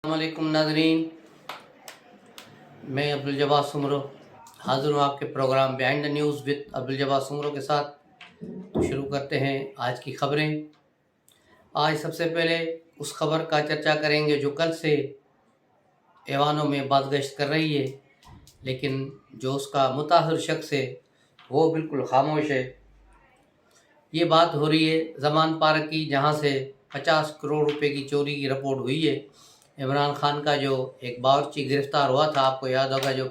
अस्सलाम वालेकुम नाज़रीन, मैं अब्दुल जब्बार सुमरो हाज़िर हूँ आपके programme behind the news with Abdul Jabbar Soomro के साथ। तो शुरू करते हैं आज की खबरें। आज सबसे पहले उस खबर का चर्चा करेंगे जो कल से ऐवानों में बाज़गश्त कर रही है, लेकिन जो उसका मुतासिर शख्स है वो बिल्कुल खामोश है। ये बात हो रही है ज़मान पार्क की, जहाँ से 50 करोड़ रुपए की चोरी की रिपोर्ट हुई है। इमरान खान का जो एक बावर्ची गिरफ्तार हुआ था, आपको याद होगा, जो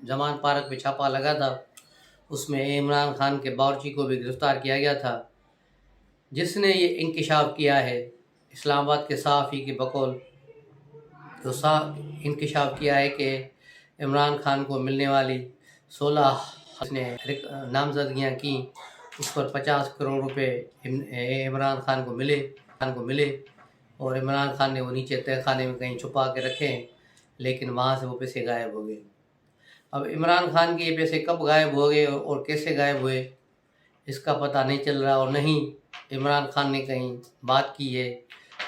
ज़मान पार्क पे छापा लगा था, उसमें इमरान खान के बावर्ची को भी गिरफ्तार किया गया था, जिसने ये इंकशाफ किया है इस्लामाबाद के सहाफ़ी के बकौल, जो इंकशाफ किया है कि इमरान खान को मिलने वाली 16 ने नामजदगियाँ की, उस पर 50 करोड़ रुपए इमरान खान को मिले और इमरान खान ने वो नीचे तहखाने में कहीं छुपा के रखे हैं, लेकिन वहाँ से वो पैसे गायब हो गए। अब इमरान खान के ये पैसे कब गायब हो गए और कैसे गायब हुए इसका पता नहीं चल रहा, और न ही इमरान खान ने कहीं बात की है,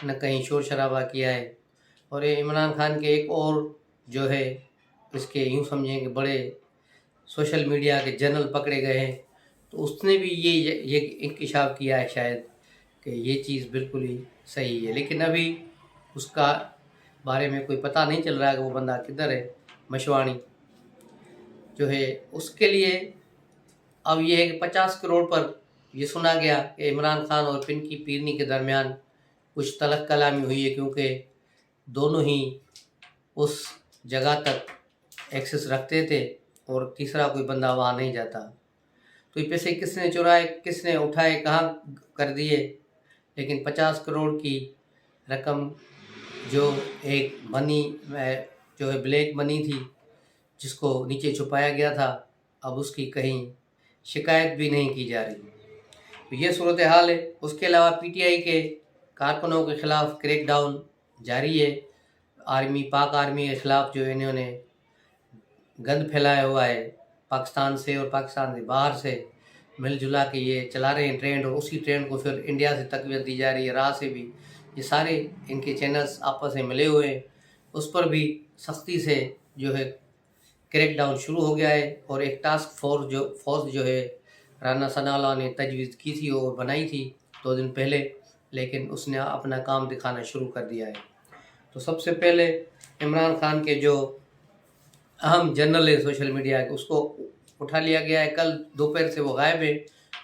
न कहीं शोर शराबा किया है। और ये इमरान खान के एक और जो है, इसके यूँ समझें कि बड़े सोशल मीडिया के जर्नल पकड़े गए हैं, तो उसने भी ये इंकशाफ किया है शायद कि ये चीज़ बिल्कुल ही सही है, लेकिन अभी उसका बारे में कोई पता नहीं चल रहा है कि वो बंदा किधर है। मशवाणी जो है उसके लिए अब ये है कि 50 करोड़ पर ये सुना गया कि इमरान खान और पिंकी पीरनी के दरमियान कुछ तलक कलामी हुई है, क्योंकि दोनों ही उस जगह तक एक्सेस रखते थे और तीसरा कोई बंदा वहाँ नहीं जाता। तो ये पैसे किसने चुराए, किसने उठाए, कहाँ कर दिए, लेकिन 50 करोड़ की रकम जो एक मनी जो है ब्लैक मनी थी, जिसको नीचे छुपाया गया था, अब उसकी कहीं शिकायत भी नहीं की जा रही। तो ये सूरत हाल है। उसके अलावा पीटीआई के कारकुनों के ख़िलाफ़ क्रैकडाउन जारी है। पाक आर्मी के ख़िलाफ़ जो इन्होंने गंद फैलाया हुआ है, पाकिस्तान से और पाकिस्तान से बाहर से मिलजुला के ये चला रहे हैं ट्रेंड, और उसी ट्रेंड को फिर इंडिया से तक़वियत दी जा रही है, राह से भी। ये सारे इनके चैनल्स आपस में मिले हुए हैं, उस पर भी सख्ती से जो है क्रैकडाउन शुरू हो गया है। और एक टास्क फोर्स जो है राना सनाउल्लाह ने तजवीज़ की थी और बनाई थी 2 दिन पहले, लेकिन उसने अपना काम दिखाना शुरू कर दिया है। तो सबसे पहले इमरान खान के जो अहम जर्नल है सोशल मीडिया के, उसको उठा लिया गया है। कल दोपहर से वो गायब है।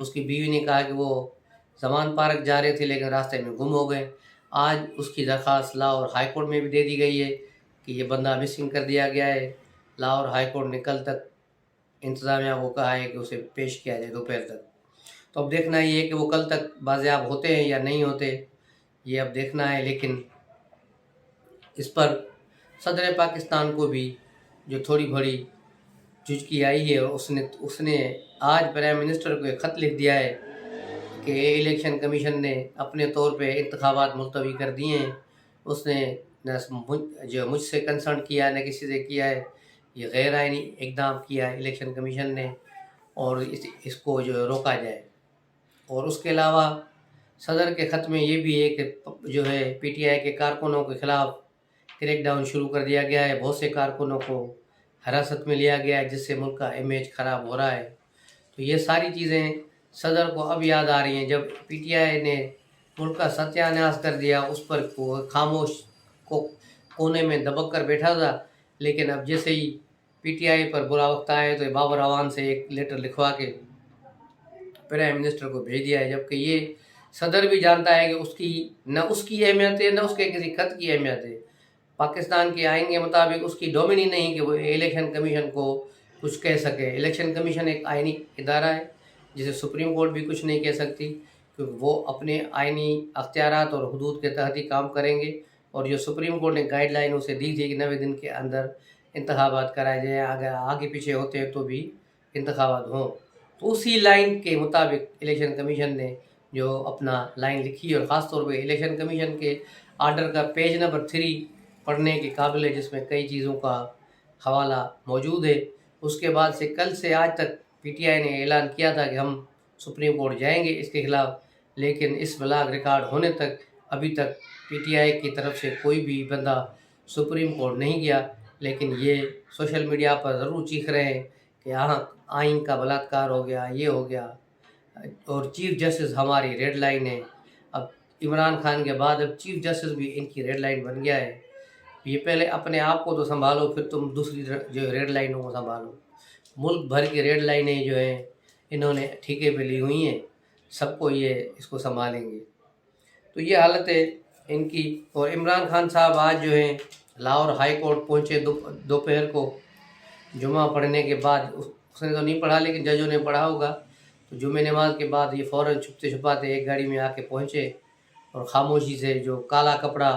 उसकी बीवी ने कहा कि वो ज़मान पार्क जा रहे थे, लेकिन रास्ते में गुम हो गए। आज उसकी दरख्वास्त लाहौर हाई कोर्ट में भी दे दी गई है कि ये बंदा मिसिंग कर दिया गया है। लाहौर हाई कोर्ट ने कल तक इंतज़ामिया को कहा है कि उसे पेश किया जाए दोपहर तक। तो अब देखना ये है कि वो कल तक बाज़ियाब होते हैं या नहीं होते, ये अब देखना है। लेकिन इस पर सदर पाकिस्तान को भी जो थोड़ी बड़ी झुझकी आई है, और उसने आज प्राइम मिनिस्टर को एक ख़त लिख दिया है कि इलेक्शन कमीशन ने अपने तौर पे इंतखाबात मुलतवी कर दिए हैं। उसने जो मुझसे कंसर्न किया न किसी से किया है, ये गैर आइनी इक़दाम किया है इलेक्शन कमीशन ने, और इसको जो रोका जाए। और उसके अलावा सदर के ख़त में ये भी है कि जो है पीटीआई के कारकुनों के ख़िलाफ़ क्रैकडाउन शुरू कर दिया गया है। बहुत से कारकुनों को हिरासत में लिया गया है, जिससे मुल्क का इमेज ख़राब हो रहा है। तो ये सारी चीज़ें सदर को अब याद आ रही हैं, जब पीटीआई ने मुल्क का सत्यानाश कर दिया, उस पर खामोश को कोने में दबक कर बैठा था। लेकिन अब जैसे ही पीटीआई पर बुरा वक्त आया, तो बाबर अवान से एक लेटर लिखवा के प्राइम मिनिस्टर को भेज दिया है, जबकि ये सदर भी जानता है कि उसकी अहमियत है, न उसके किसी खत की अहमियत है। पाकिस्तान के आइन के मुताबिक उसकी डोमिनी नहीं कि वो इलेक्शन कमीशन को कुछ कह सके। इलेक्शन कमीशन एक आइनी इदारा है, जिसे सुप्रीम कोर्ट भी कुछ नहीं कह सकती, क्योंकि वो अपने आइनी अख्तियारात और हुदूद के तहत ही काम करेंगे। और जो सुप्रीम कोर्ट ने गाइडलाइन उसे दी थी कि 90 दिन के अंदर इंतखाबात कराए जाए, अगर आगे पीछे होते हैं तो भी इंतखाबात हों, तो उसी लाइन के मुताबिक इलेक्शन कमीशन ने जो अपना लाइन लिखी, और ख़ास तौर पे इलेक्शन कमीशन के आर्डर का पेज नंबर 3 पढ़ने के काबिल है, जिसमें कई चीज़ों का हवाला मौजूद है। उसके बाद से कल से आज तक पीटीआई ने ऐलान किया था कि हम सुप्रीम कोर्ट जाएंगे इसके ख़िलाफ़, लेकिन इस ब्लॉग रिकॉर्ड होने तक अभी तक पीटीआई की तरफ से कोई भी बंदा सुप्रीम कोर्ट नहीं गया, लेकिन ये सोशल मीडिया पर ज़रूर चीख रहे हैं कि यहाँ आइन का बलात्कार हो गया, ये हो गया, और चीफ जस्टिस हमारी रेड लाइन है। अब इमरान खान के बाद अब चीफ जस्टिस भी इनकी रेड लाइन बन गया है। ये पहले अपने आप को तो संभालो, फिर तुम दूसरी जो रेड लाइनों को संभालो। मुल्क भर की रेड लाइनें जो हैं इन्होंने ठेके पे ली हुई हैं, सबको ये इसको संभालेंगे। तो ये हालत है इनकी। और इमरान खान साहब आज जो हैं लाहौर हाई कोर्ट पहुँचे दोपहर को, जुमा पढ़ने के बाद। उसने तो नहीं पढ़ा, लेकिन जजों ने पढ़ा होगा। तो जुमे नमाज के बाद ये फ़ौरन छुपते छुपाते एक गाड़ी में आके पहुँचे और ख़ामोशी से जो काला कपड़ा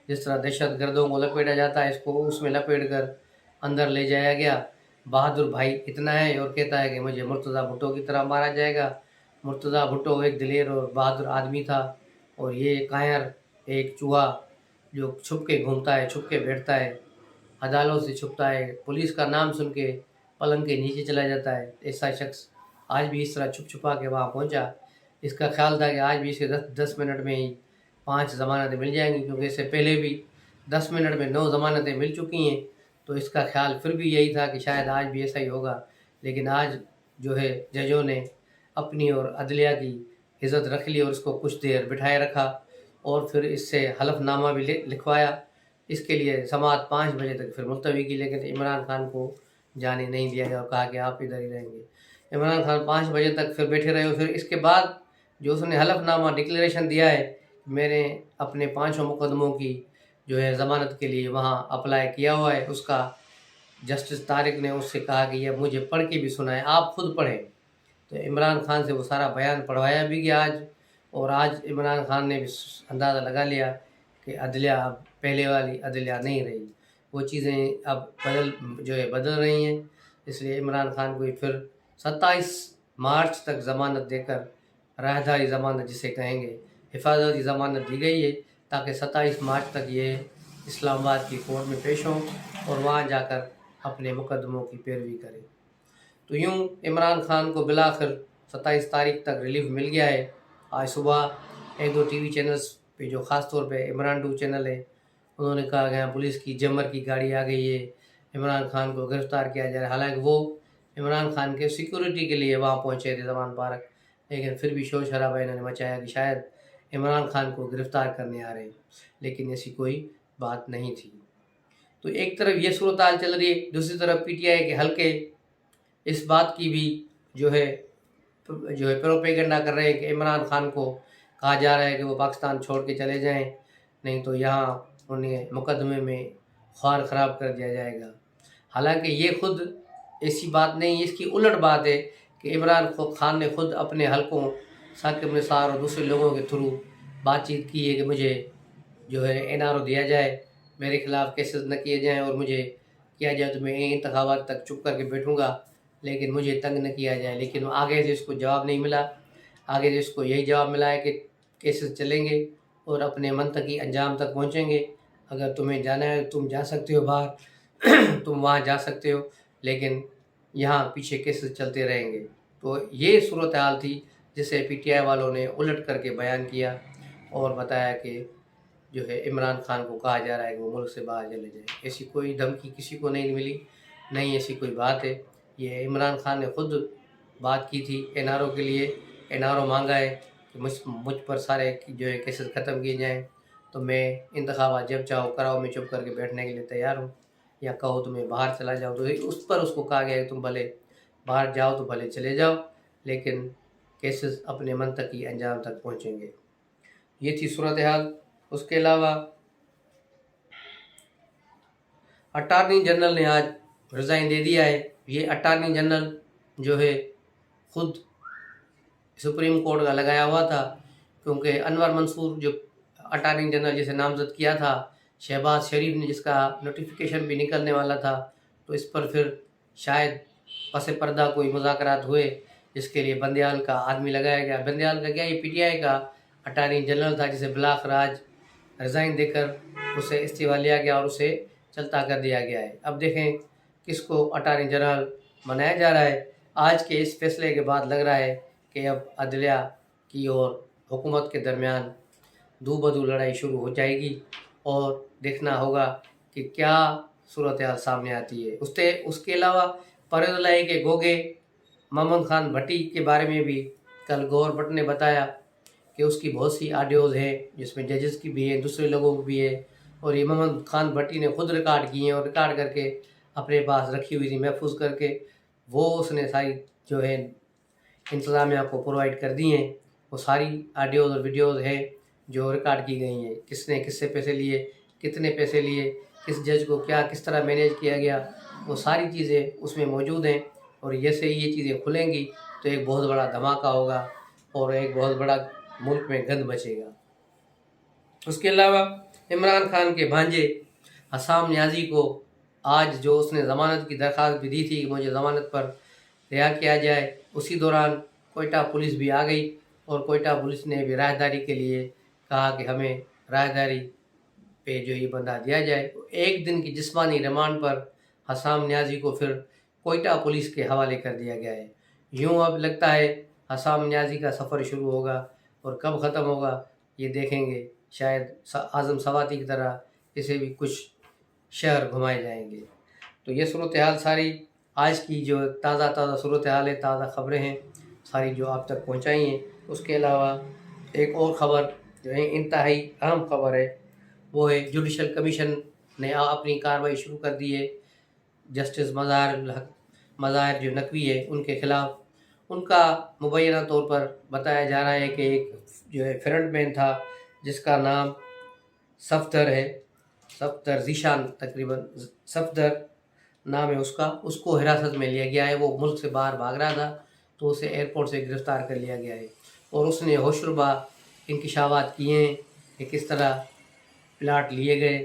जिस तरह दहशत गर्दों को लपेटा जाता है, इसको उसमें लपेट कर अंदर ले जाया गया। बहादुर भाई इतना है और कहता है कि मुझे मुर्तज़ा भुट्टो की तरह मारा जाएगा। मुर्तज़ा भुट्टो एक दिलेर और बहादुर आदमी था, और ये कायर एक चूहा जो छुप के घूमता है, छुप के बैठता है, अदालतों से छुपता है, पुलिस का नाम सुन के पलंग के नीचे चला जाता है। ऐसा शख्स आज भी इस तरह छुप छुपा के वहाँ पहुँचा। इसका ख्याल था कि आज भी इसे 10 मिनट में ही 5 ज़मानतें मिल जाएंगी, क्योंकि इससे पहले भी 10 मिनट में 9 ज़मानतें मिल चुकी हैं। तो इसका ख्याल फिर भी यही था कि शायद आज भी ऐसा ही होगा। लेकिन आज जो है जजों ने अपनी और अदलिया की इज़्ज़त रख ली और इसको कुछ देर बिठाए रखा, और फिर इससे हलफनामा भी लिखवाया। इसके लिए समाअत 5 बजे तक फिर मुलतवी की, लेकिन इमरान खान को जाने नहीं दिया गया और कहा कि आप इधर ही रहेंगे। इमरान खान 5 बजे तक फिर बैठे रहे। और फिर इसके बाद जो उसने हलफनामा डिक्लेरेशन दिया है, मैंने अपने 5 मुकदमों की जो है ज़मानत के लिए वहाँ अप्लाई किया हुआ है, उसका जस्टिस तारिक ने उससे कहा कि यह मुझे पढ़ के भी सुनाए, आप खुद पढ़ें। तो इमरान खान से वो सारा बयान पढ़वाया भी गया आज। और आज इमरान खान ने भी अंदाज़ा लगा लिया कि अदलिया अब पहले वाली अदलिया नहीं रही, वो चीज़ें अब बदल रही हैं। इसलिए इमरान खान को फिर 27 मार्च तक ज़मानत देकर, राहदारी ज़मानत जिसे कहेंगे, हिफाजती ज़मानत दी गई है, ताकि 27 मार्च तक ये इस्लामाबाद की कोर्ट में पेश हों और वहाँ जाकर अपने मुकदमों की पैरवी करें। तो यूँ इमरान खान को बिलाखिर 27 तारीख तक रिलीफ मिल गया है। आज सुबह 1-2 टीवी चैनल्स पे, जो ख़ास तौर पे इमरान 2 चैनल है, उन्होंने कहा गया पुलिस की जमर की गाड़ी आ गई है, इमरान खान को गिरफ़्तार किया जा रहा है। हालांकि वो इमरान खान के सिक्योरिटी के लिए वहाँ पहुँचे थे ज़मान पार्क, लेकिन फिर भी शोर शराबा इन्होंने मचाया कि शायद इमरान खान को गिरफ़्तार करने आ रहे हैं, लेकिन ऐसी कोई बात नहीं थी। तो एक तरफ ये सूरत हाल चल रही है, दूसरी तरफ PTI के हल्के इस बात की भी जो है प्रोपेगेंडा कर रहे हैं कि इमरान खान को कहा जा रहा है कि वो पाकिस्तान छोड़ के चले जाएं, नहीं तो यहाँ उन्हें मुकदमे में ख्वार ख़राब कर दिया जाएगा। हालांकि ये खुद ऐसी बात नहीं है, इसकी उलट बात है कि इमरान खान ने खुद अपने हलकों साकिब निसार और दूसरे लोगों के थ्रू बातचीत की है कि मुझे जो है NRO दिया जाए, मेरे ख़िलाफ़ केसेस न किए जाएँ, और मुझे किया जाए तो मैं इंतखाबात तक चुप करके बैठूँगा, लेकिन मुझे तंग न किया जाए। लेकिन आगे से इसको जवाब नहीं मिला। आगे से इसको यही जवाब मिला है कि केसेस चलेंगे और अपने मंतकी अंजाम तक पहुँचेंगे। अगर तुम्हें जाना है तुम जा सकते हो बाहर तुम वहाँ जा सकते हो, लेकिन यहाँ पीछे केसेस चलते रहेंगे। तो ये सूरत हाल थी जिसे PTI वालों ने उलट करके बयान किया और बताया कि जो है इमरान खान को कहा जा रहा है कि वो मुल्क से बाहर चले जाए। ऐसी कोई धमकी किसी को नहीं मिली, नहीं ऐसी कोई बात है। ये इमरान खान ने खुद बात की थी NRO के लिए, NRO मांगा है कि मुझ पर सारे जो है केसेस ख़त्म किए जाएँ, तो मैं इंतखाबात जब चाहो कराओ, मैं चुप करके बैठने के लिए तैयार हूँ, या कहो तो मैं बाहर चला जाऊँ। तो उस पर उसको कहा गया है तुम भले बाहर जाओ तो भले चले जाओ, लेकिन केसेस अपने मंतकी अंजाम तक पहुँचेंगे। ये थी सूरत हाल। उसके अलावा अटारनी जनरल ने आज रिज़ाइन दे दिया है। ये अटारनी जनरल जो है खुद सुप्रीम कोर्ट का लगाया हुआ था, क्योंकि अनवर मंसूर जो अटारनी जनरल जिसे नामजद किया था, शहबाज शरीफ ने, जिसका नोटिफिकेशन भी निकलने वाला था, तो इस पर फिर शायद पसे पर्दा कोई मुज़ाकरात हुए, जिसके लिए बंदयाल का आदमी लगाया गया। बंदयाल का क्या, ये PTI का अटारनी जनरल था, जिसे बिलाखिर आज रिज़ाइन देकर उसे इस्तीफ़ा लिया गया और उसे चलता कर दिया गया है। अब देखें किसको अटारनी जनरल बनाया जा रहा है। आज के इस फैसले के बाद लग रहा है कि अब अदलिया की और हुकूमत के दरमियान दो बदू लड़ाई शुरू हो जाएगी, और देखना होगा کہ کیا صورت حال سامنے آتی ہے۔ اس کے علاوہ پرویز الہی کے گوگے محمد خان بھٹی کے بارے میں بھی کل گور بٹ نے بتایا کہ اس کی بہت سی آڈیوز ہیں جس میں ججز کی بھی ہے، دوسرے لوگوں کی بھی ہے، اور یہ محمد خان بھٹی نے خود ریکارڈ کی ہیں اور ریکارڈ کر کے اپنے پاس رکھی ہوئی تھی محفوظ کر کے، وہ اس نے ساری جو ہے انتظامیہ کو پرووائڈ کر دی ہیں۔ وہ ساری آڈیوز اور ویڈیوز ہیں جو ریکارڈ کی گئی ہیں، کس نے کس سے پیسے لیے، کتنے پیسے لیے، کس جج کو کیا کس طرح مینیج کیا گیا، وہ ساری چیزیں اس میں موجود ہیں۔ اور جیسے ہی یہ چیزیں کھلیں گی تو ایک بہت بڑا دھماکہ ہوگا اور ایک بہت بڑا ملک میں گند مچے گا۔ اس کے علاوہ عمران خان کے بھانجے حسام نیازی کو آج جو اس نے ضمانت کی درخواست بھی دی تھی کہ مجھے ضمانت پر رہا کیا جائے، اسی دوران کوئٹہ پولیس بھی آ گئی اور کوئٹہ پولیس نے بھی راہداری کے لیے کہا کہ ہمیں راہداری پہ جو یہ بندہ دیا جائے۔ ایک دن کی جسمانی ریمانڈ پر حسام نیازی کو پھر کوئٹہ پولیس کے حوالے کر دیا گیا ہے۔ یوں اب لگتا ہے حسام نیازی کا سفر شروع ہوگا اور کب ختم ہوگا یہ دیکھیں گے۔ شاید اعظم سواتی کی طرح اسے بھی کچھ شہر گھمائے جائیں گے۔ تو یہ صورتحال ساری آج کی جو تازہ صورتحال ہے، تازہ خبریں ہیں ساری جو آپ تک پہنچائی ہیں۔ اس کے علاوہ ایک اور خبر جو ہے انتہائی اہم خبر ہے، وہ ہے جوڈیشل کمیشن نے اپنی کارروائی شروع کر دی ہے۔ جسٹس مظاہر جو نقوی ہے ان کے خلاف، ان کا مبینہ طور پر بتایا جا رہا ہے کہ ایک جو ہے فرنٹ مین تھا جس کا نام صفدر ہے، صفدر ذیشان تقریباً صفدر نام ہے اس کو حراست میں لیا گیا ہے۔ وہ ملک سے باہر بھاگ رہا تھا تو اسے ایئرپورٹ سے گرفتار کر لیا گیا ہے اور اس نے ہوشربا انکشافات کیے ہیں کہ کس طرح پلاٹ لیے گئے،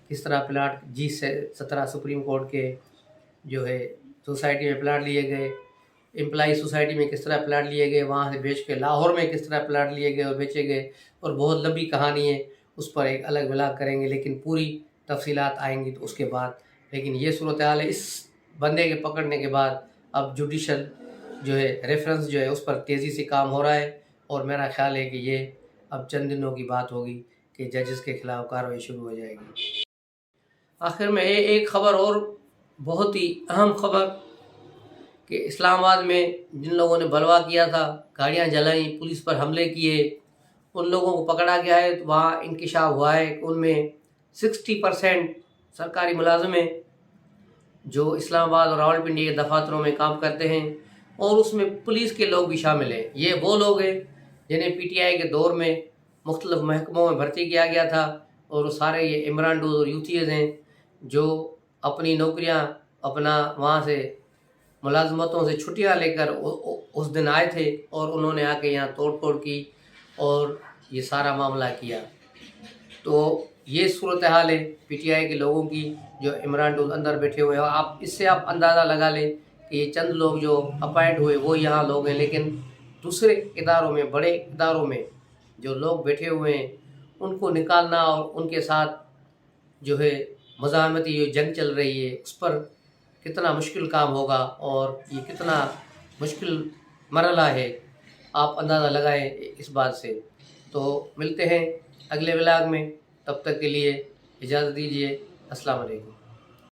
کس طرح پلاٹ G17 سپریم کورٹ کے جو ہے سوسائٹی میں پلاٹ لیے گئے، امپلائی سوسائٹی میں کس طرح پلاٹ لیے گئے، وہاں سے بیچ کے لاہور میں کس طرح پلاٹ لیے گئے اور بیچے گئے، اور بہت لمبی کہانی ہے، اس پر ایک الگ ولاگ کریں گے، لیکن پوری تفصیلات آئیں گی تو اس کے بعد۔ لیکن یہ صورتحال ہے، اس بندے کے پکڑنے کے بعد اب جوڈیشل جو ہے ریفرنس جو ہے اس پر تیزی سے کام ہو رہا ہے، اور میرا خیال ہے کہ یہ اب چند دنوں کی بات ہوگی کہ ججز کے خلاف کارروائی شروع ہو جائے گی۔ آخر میں ایک خبر اور بہت ہی اہم خبر کہ اسلام آباد میں جن لوگوں نے بلوا کیا تھا، گاڑیاں جلائیں، پولیس پر حملے کیے، ان لوگوں کو پکڑا گیا ہے۔ وہاں انکشاف ہوا ہے کہ ان میں 60% سرکاری ملازم ہیں جو اسلام آباد اور راولپنڈی کے دفاتروں میں کام کرتے ہیں، اور اس میں پولیس کے لوگ بھی شامل ہیں۔ یہ وہ لوگ ہیں جنہیں PTI کے دور میں مختلف محکموں میں بھرتی کیا گیا تھا، اور وہ سارے یہ عمران ڈوز اور یوتھیز ہیں جو اپنی نوکریاں اپنا وہاں سے ملازمتوں سے چھٹیاں لے کر اس دن آئے تھے، اور انہوں نے آ کے یہاں توڑ پھوڑ کی اور یہ سارا معاملہ کیا۔ تو یہ صورتحال ہے PTI کے لوگوں کی جو عمران ڈوز اندر بیٹھے ہوئے ہیں۔ اس سے آپ اندازہ لگا لیں کہ یہ چند لوگ جو اپائنٹ ہوئے وہ یہاں لوگ ہیں، لیکن دوسرے اداروں میں، بڑے اداروں میں جو لوگ بیٹھے ہوئے ہیں ان کو نکالنا اور ان کے ساتھ جو ہے مزاحمتی جو جنگ چل رہی ہے اس پر کتنا مشکل کام ہوگا، اور یہ کتنا مشکل مرحلہ ہے، آپ اندازہ لگائیں اس بات سے۔ تو ملتے ہیں اگلے ولاگ میں، تب تک کے لیے اجازت دیجیے۔ السلام علیکم۔